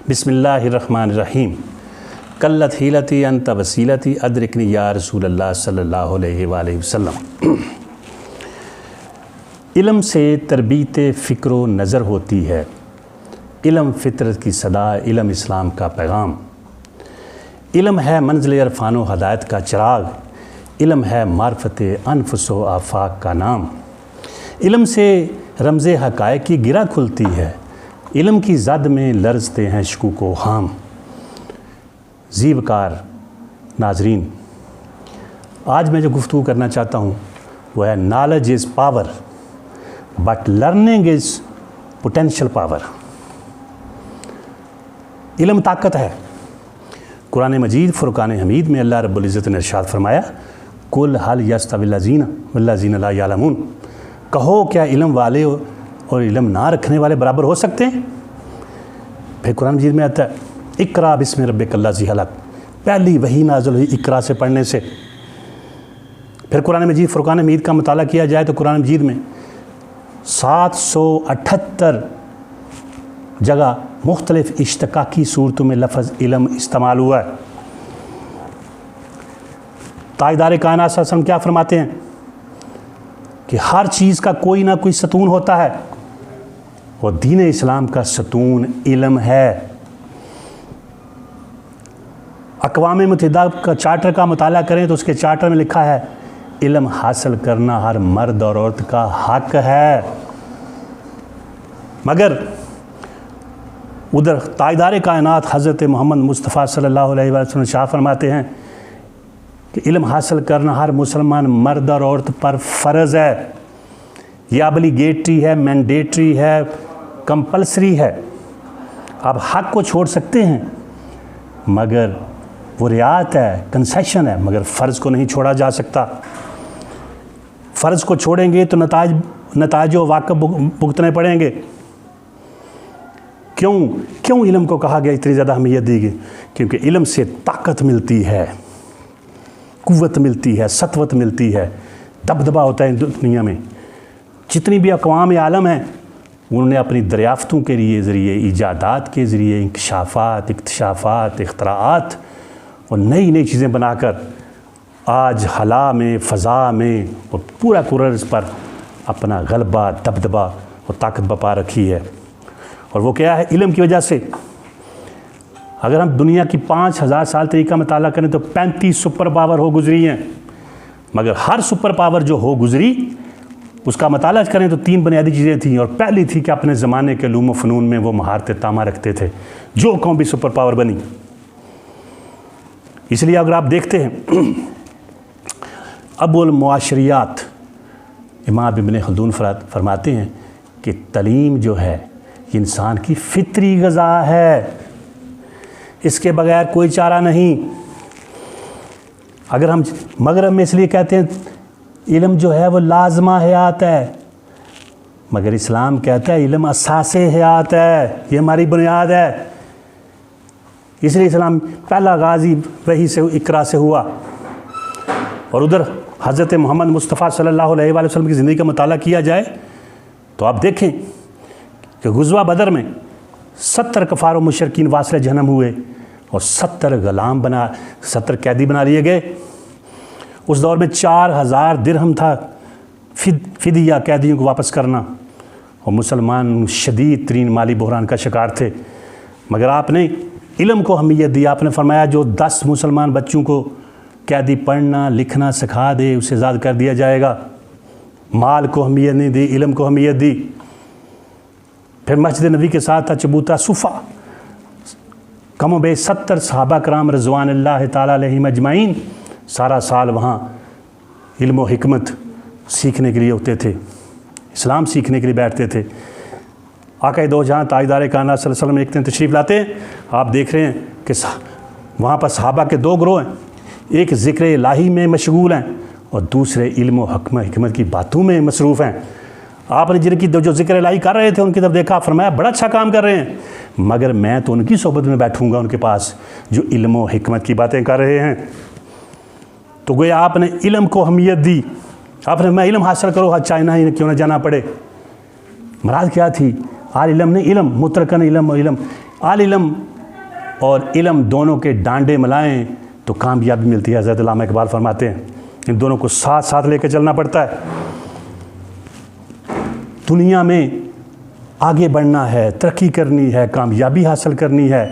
بسم اللہ الرحمن الرحیم قلت حیلتی انت وسیلتی ادرکنی یا رسول اللہ صلی اللہ علیہ وآلہ وسلم۔ علم سے تربیت فکر و نظر ہوتی ہے، علم فطرت کی صدا، علم اسلام کا پیغام، علم ہے منزل عرفان و ہدایت کا چراغ، علم ہے معرفت انفس و آفاق کا نام، علم سے رمز حقائق کی گرہ کھلتی ہے، علم کی زد میں لرزتے ہیں شکوک و حام۔ زیبکار ناظرین، آج میں جو گفتگو کرنا چاہتا ہوں وہ ہے knowledge is power but learning is potential power. علم طاقت ہے۔ قرآن مجید فرقان حمید میں اللہ رب العزت نے ارشاد فرمایا قل هل یستوی الذین والذین لا یعلمون، کہو کیا علم والے اور علم نہ رکھنے والے برابر ہو سکتے ہیں؟ پھر قرآن مجید میں آتا ہے اقرا بسم ربک الذی خلق، پہلی وحی نازل ہوئی اقرا سے پڑھنے سے۔ پھر قرآن مجید فرقان حمید کا مطالعہ کیا جائے تو قرآن مجید میں 778 جگہ مختلف اشتقاقی صورتوں میں لفظ علم استعمال ہوا ہے۔ تاجدار کائنات صلی اللہ علیہ وسلم کیا فرماتے ہیں کہ ہر چیز کا کوئی نہ کوئی ستون ہوتا ہے، اور دین اسلام کا ستون علم ہے۔ اقوام متحدہ کا چارٹر کا مطالعہ کریں تو اس کے چارٹر میں لکھا ہے علم حاصل کرنا ہر مرد اور عورت کا حق ہے، مگر ادھر تاجدار کائنات حضرت محمد مصطفیٰ صلی اللہ علیہ وسلم شاہ فرماتے ہیں کہ علم حاصل کرنا ہر مسلمان مرد اور عورت پر فرض ہے، یہ ابلیگیٹری ہے، مینڈیٹری ہے، کمپلسری ہے۔ آپ حق کو چھوڑ سکتے ہیں مگر وہ رعایت ہے، کنسیشن ہے، مگر فرض کو نہیں چھوڑا جا سکتا۔ فرض کو چھوڑیں گے تو نتائج و عواقب بھگتنے پڑیں گے۔ کیوں علم کو کہا گیا، اتنی زیادہ اہمیت دی گئی؟ کیونکہ علم سے طاقت ملتی ہے، قوت ملتی ہے، سطوت ملتی ہے، دبدبہ ہوتا ہے دنیا میں۔ جتنی بھی اقوام عالم ہیں انہوں نے اپنی دریافتوں کے ذریعے، ایجادات کے ذریعے، انکشافات، اکتشافات، اختراعات اور نئی چیزیں بنا کر آج خلا میں، فضا میں اور پورا کرز پر اپنا غلبہ، دبدبہ اور طاقت بپا رکھی ہے۔ اور وہ کیا ہے؟ علم کی وجہ سے۔ اگر ہم دنیا کی 5000 سال طریقہ مطالعہ کریں تو 35 سپر پاور ہو گزری ہیں، مگر ہر سپر پاور جو ہو گزری اس کا مطالعہ کریں تو 3 بنیادی چیزیں تھیں، اور پہلی تھی کہ اپنے زمانے کے علوم و فنون میں وہ مہارت تامہ رکھتے تھے، جو قوم بھی سپر پاور بنی۔ اس لیے اگر آپ دیکھتے ہیں ابو المعاشریات امام ابن خلدون فرماتے ہیں کہ تعلیم جو ہے یہ انسان کی فطری غذا ہے، اس کے بغیر کوئی چارہ نہیں۔ اگر ہم مغرب میں اس لیے کہتے ہیں علم جو ہے وہ لازمہ حیات ہے، مگر اسلام کہتا ہے علم اساس حیات ہے، یہ ہماری بنیاد ہے۔ اس لیے اسلام پہلا غازی وحی سے، اقرا سے ہوا۔ اور ادھر حضرت محمد مصطفیٰ صلی اللہ علیہ وآلہ وسلم کی زندگی کا مطالعہ کیا جائے تو آپ دیکھیں کہ غزوہ بدر میں 70 کفار و مشرکین واصل جہنم ہوئے اور 70 قیدی بنا لیے گئے۔ اس دور میں 4000 درہم تھا فدیہ قیدیوں کو واپس کرنا، اور مسلمان شدید ترین مالی بحران کا شکار تھے، مگر آپ نے علم کو اہمیت دی۔ آپ نے فرمایا جو 10 مسلمان بچوں کو قیدی پڑھنا لکھنا سکھا دے اسے آزاد کر دیا جائے گا۔ مال کو اہمیت نہیں دی، علم کو اہمیت دی۔ پھر مسجد نبی کے ساتھ تھا چبوترا صفا، کم و بیش 70 صحابہ کرام رضوان اللہ تعالیٰ علیہم اجمعین سارا سال وہاں علم و حکمت سیکھنے کے لیے ہوتے تھے، اسلام سیکھنے کے لیے بیٹھتے تھے۔ آقا دو جہاں تاجدار کائنات صلی اللہ علیہ وسلم ایک دن تشریف لاتے ہیں، آپ دیکھ رہے ہیں کہ وہاں پر صحابہ کے 2 گروہ ہیں، ایک ذکر الہی میں مشغول ہیں اور دوسرے علم و حکمت کی باتوں میں مصروف ہیں۔ آپ نے جن کی جو ذکر الہی کر رہے تھے ان کی طرف دیکھا، فرمایا بڑا اچھا کام کر رہے ہیں، مگر میں تو ان کی صحبت میں بیٹھوں گا ان کے پاس جو علم و حکمت کی باتیں کر رہے ہیں۔ تو گویا آپ نے علم کو اہمیت دی۔ آپ نے میں علم حاصل کرو، چائنا ہی کیوں نہ جانا پڑے۔ مراد کیا تھی؟ آل علم نے علم، مترکن علم اور علم، آل علم اور علم دونوں کے ڈانڈے ملائیں تو کامیابی ملتی ہے۔ حضرت علامہ اقبال فرماتے ہیں ان دونوں کو ساتھ ساتھ لے کے چلنا پڑتا ہے۔ دنیا میں آگے بڑھنا ہے، ترقی کرنی ہے، کامیابی حاصل کرنی ہے،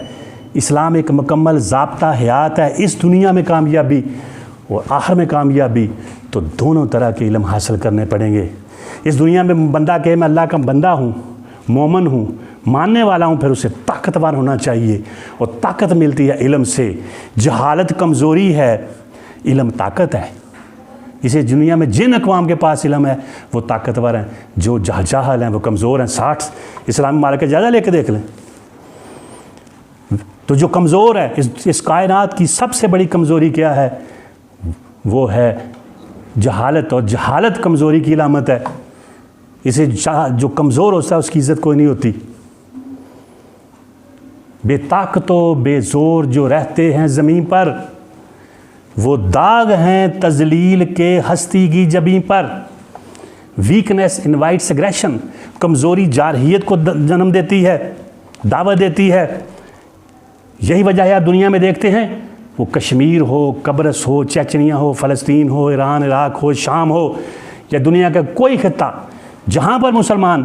اسلام ایک مکمل ضابطہ حیات ہے، اس دنیا میں کامیابی اور آخر میں کامیابی، تو دونوں طرح کے علم حاصل کرنے پڑیں گے۔ اس دنیا میں بندہ کہ میں اللہ کا بندہ ہوں، مومن ہوں، ماننے والا ہوں، پھر اسے طاقتور ہونا چاہیے، اور طاقت ملتی ہے علم سے۔ جہالت کمزوری ہے، علم طاقت ہے۔ اسے دنیا میں جن اقوام کے پاس علم ہے وہ طاقتور ہیں، جو جاہل ہیں وہ کمزور ہیں۔ 60 اسلامی ممالک کا جائزہ لے کے دیکھ لیں، تو جو کمزور ہے اس کائنات کی سب سے بڑی کمزوری کیا ہے؟ وہ ہے جہالت، اور جہالت کمزوری کی علامت ہے۔ اسے جو کمزور ہوتا ہے اس کی عزت کوئی نہیں ہوتی۔ بے طاقت و بے زور جو رہتے ہیں زمین پر، وہ داغ ہیں تذلیل کے ہستی کی جبیں پر۔ ویکنیس انوائٹس ایگریشن، کمزوری جارحیت کو جنم دیتی ہے، دعوت دیتی ہے۔ یہی وجہ ہے آپ دنیا میں دیکھتے ہیں، وہ کشمیر ہو، قبرص ہو، چیچنیا ہو، فلسطین ہو، ایران، عراق ہو، شام ہو، یا دنیا کا کوئی خطہ، جہاں پر مسلمان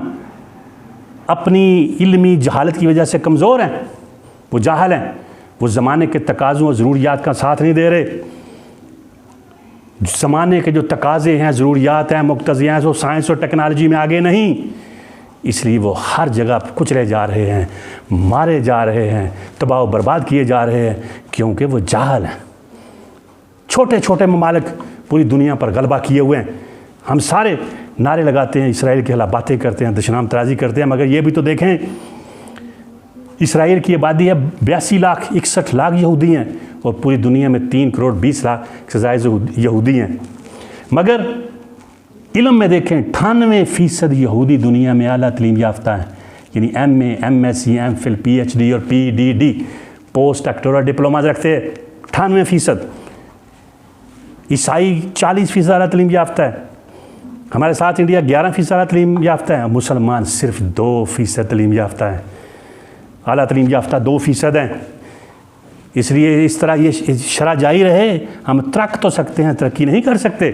اپنی علمی جہالت کی وجہ سے کمزور ہیں، وہ جاہل ہیں، وہ زمانے کے تقاضوں اور ضروریات کا ساتھ نہیں دے رہے۔ زمانے کے جو تقاضے ہیں، ضروریات ہیں، مقتضیات ہیں، وہ سائنس اور ٹیکنالوجی میں آگے نہیں، اس لیے وہ ہر جگہ کچلے جا رہے ہیں، مارے جا رہے ہیں، تباہ و برباد کیے جا رہے ہیں، کیونکہ وہ جاہل ہیں۔ چھوٹے چھوٹے ممالک پوری دنیا پر غلبہ کیے ہوئے ہیں۔ ہم سارے نعرے لگاتے ہیں، اسرائیل کے خلاف باتیں کرتے ہیں، دشنام ترازی کرتے ہیں، مگر یہ بھی تو دیکھیں اسرائیل کی آبادی ہے 82 لاکھ 61 لاکھ یہودی ہیں، اور پوری دنیا میں 3 کروڑ 20 لاکھ سے زائد یہودی ہیں۔ مگر علم میں دیکھیں 98% یہودی دنیا میں اعلیٰ تعلیم یافتہ ہیں، یعنی M A, M S C, M Phil, P H D اور P D D, post doctoral diplomas رکھتے ہیں 98%۔ عیسائی 40% اعلیٰ تعلیم یافتہ ہے، ہمارے ساتھ انڈیا 11% اعلیٰ تعلیم یافتہ ہے، مسلمان صرف 2% تعلیم یافتہ ہیں، اعلیٰ تعلیم یافتہ 2% ہیں۔ اس لیے اس طرح یہ شرح جاری رہے، ہم ترک تو سکتے ہیں، ترقی نہیں کر سکتے۔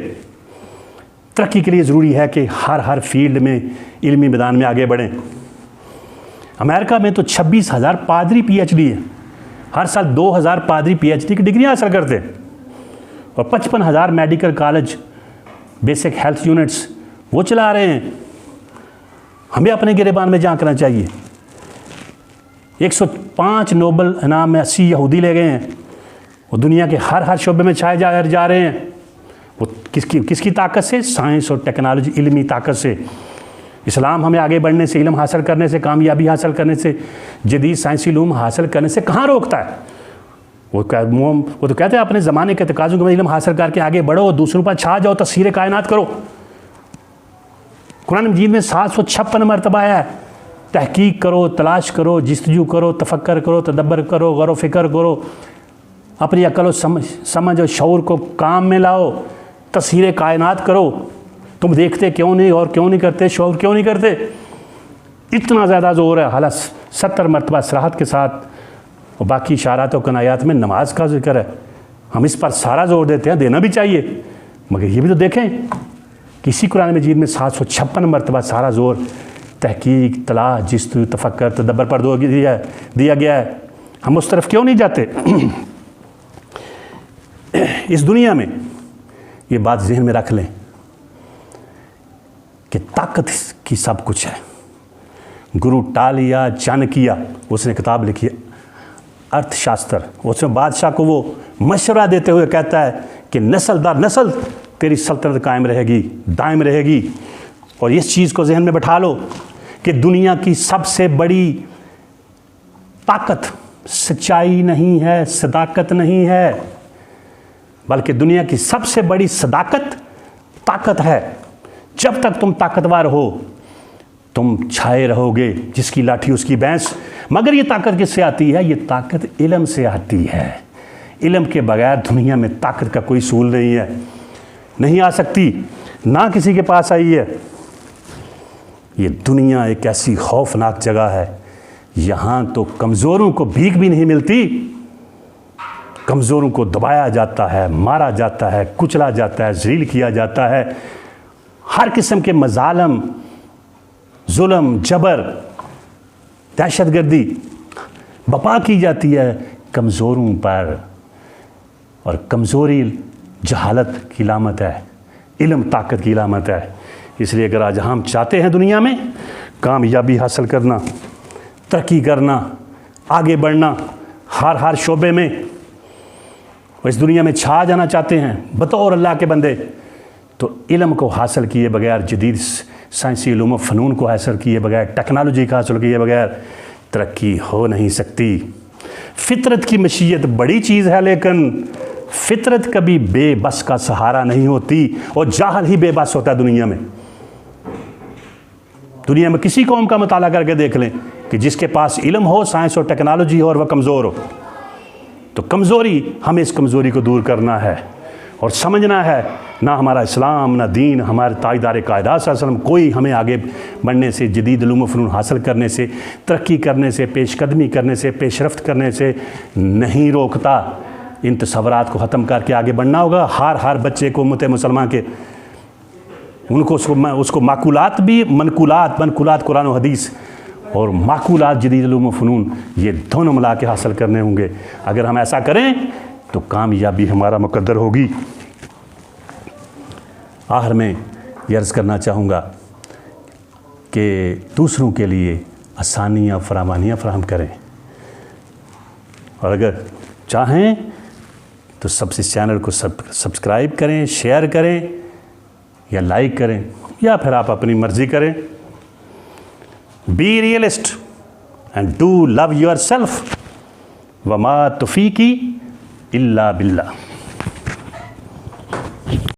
ترقی کے لیے ضروری ہے کہ ہر فیلڈ میں علمی میدان میں آگے بڑھیں۔ امریکہ میں تو 26,000 پادری پی ایچ ڈی ہیں، ہر سال 2,000 پادری پی ایچ ڈی کی ڈگریاں حاصل کرتے ہیں، اور 55,000 medical college, basic health units وہ چلا رہے ہیں۔ ہمیں اپنے گریبان میں جھانکنا چاہیے۔ 105 نوبل انعام میں 80 یہودی لے گئے ہیں، وہ دنیا کے ہر شعبے میں چھائے جا رہے ہیں۔ وہ کس کی طاقت سے؟ سائنس اور ٹیکنالوجی، علمی طاقت سے۔ اسلام ہمیں آگے بڑھنے سے، علم حاصل کرنے سے، کامیابی حاصل کرنے سے، جدید سائنسی علوم حاصل کرنے سے کہاں روکتا ہے؟ وہ تو کہتے ہیں اپنے زمانے کے تقاضوں کے علم حاصل کر کے آگے بڑھو، دوسروں پر چھا جاؤ، تفسیر کائنات کرو۔ قرآن مجید میں 756 مرتبہ ہے، تحقیق کرو، تلاش کرو، جستجو کرو، تفکر کرو، تدبر کرو، غور و فکر کرو، اپنی عقل و سمجھ اور شعور کو کام میں لاؤ، تفسیر کائنات کرو۔ تم دیکھتے کیوں نہیں اور کیوں نہیں کرتے، شعور کیوں نہیں کرتے؟ اتنا زیادہ زور ہے، حالانکہ 70 مرتبہ صراحت کے ساتھ، اور باقی اشارات و کنایات میں نماز کا ذکر ہے۔ ہم اس پر سارا زور دیتے ہیں، دینا بھی چاہیے، مگر یہ بھی تو دیکھیں کہ اسی قرآن مجید میں 756 مرتبہ سارا زور تحقیق، تلاش، جستجو، تفکر، تدبر پر دیا گیا ہے۔ ہم اس طرف کیوں نہیں جاتے؟ اس دنیا میں یہ بات ذہن میں رکھ لیں کہ طاقت کی سب کچھ ہے۔ گرو ٹالیا چانکیہ، اس نے کتاب لکھی ارتھ شاستر، اس میں بادشاہ کو وہ مشورہ دیتے ہوئے کہتا ہے کہ نسل در نسل تیری سلطنت قائم رہے گی، دائم رہے گی۔ اور اس چیز کو ذہن میں بٹھا لو کہ دنیا کی سب سے بڑی طاقت سچائی نہیں ہے، صداقت نہیں ہے، بلکہ دنیا کی سب سے بڑی صداقت طاقت ہے۔ جب تک تم طاقتور ہو تم چھائے رہو گے، جس کی لاٹھی اس کی بھینس۔ مگر یہ طاقت کس سے آتی ہے؟ یہ طاقت علم سے آتی ہے۔ علم کے بغیر دنیا میں طاقت کا کوئی اصول نہیں ہے، نہیں آ سکتی، نہ کسی کے پاس آئی ہے۔ یہ دنیا ایک ایسی خوفناک جگہ ہے، یہاں تو کمزوروں کو بھیک بھی نہیں ملتی، کمزوروں کو دبایا جاتا ہے، مارا جاتا ہے، کچلا جاتا ہے، ذلیل کیا جاتا ہے، ہر قسم کے مظالم، ظلم، جبر، دہشت گردی بپا کی جاتی ہے کمزوروں پر، اور کمزوری جہالت کی علامت ہے، علم طاقت کی علامت ہے۔ اس لیے اگر آج ہم چاہتے ہیں دنیا میں کامیابی حاصل کرنا، ترقی کرنا، آگے بڑھنا، ہر شعبے میں اس دنیا میں چھا جانا چاہتے ہیں بطور اللہ کے بندے، تو علم کو حاصل کیے بغیر، جدید سائنسی علوم و فنون کو حاصل کیے بغیر، ٹیکنالوجی کا حاصل کیے بغیر ترقی ہو نہیں سکتی۔ فطرت کی مشیت بڑی چیز ہے، لیکن فطرت کبھی بے بس کا سہارا نہیں ہوتی، اور جاہل ہی بے بس ہوتا ہے دنیا میں۔ دنیا میں کسی قوم کا مطالعہ کر کے دیکھ لیں کہ جس کے پاس علم ہو، سائنس اور ٹیکنالوجی ہو، اور وہ کمزور ہو، تو کمزوری، ہمیں اس کمزوری کو دور کرنا ہے اور سمجھنا ہے نہ ہمارا اسلام، نہ دین، ہمارے تاجدار کائنات صلی اللہ علیہ وسلم کوئی ہمیں آگے بڑھنے سے، جدید علوم و فنون حاصل کرنے سے، ترقی کرنے سے، پیش قدمی کرنے سے، پیش رفت کرنے سے نہیں روکتا۔ ان تصورات کو ختم کر کے آگے بڑھنا ہوگا۔ ہر بچے کو امت مسلمان کے ان کو اس کو معقولات بھی، منقولات قرآن و حدیث اور معقولات جدید علوم و فنون، یہ دونوں ملا کے حاصل کرنے ہوں گے۔ اگر ہم ایسا کریں تو کامیابی ہمارا مقدر ہوگی۔ آخر میں یہ عرض کرنا چاہوں گا کہ دوسروں کے لیے آسانیاں، فراوانیاں فراہم کریں، اور اگر چاہیں تو سب سے چینل کو سبسکرائب کریں، شیئر کریں یا لائک کریں، یا پھر آپ اپنی مرضی کریں۔ Be realist and do love yourself, وما توفیقی الا باللہ۔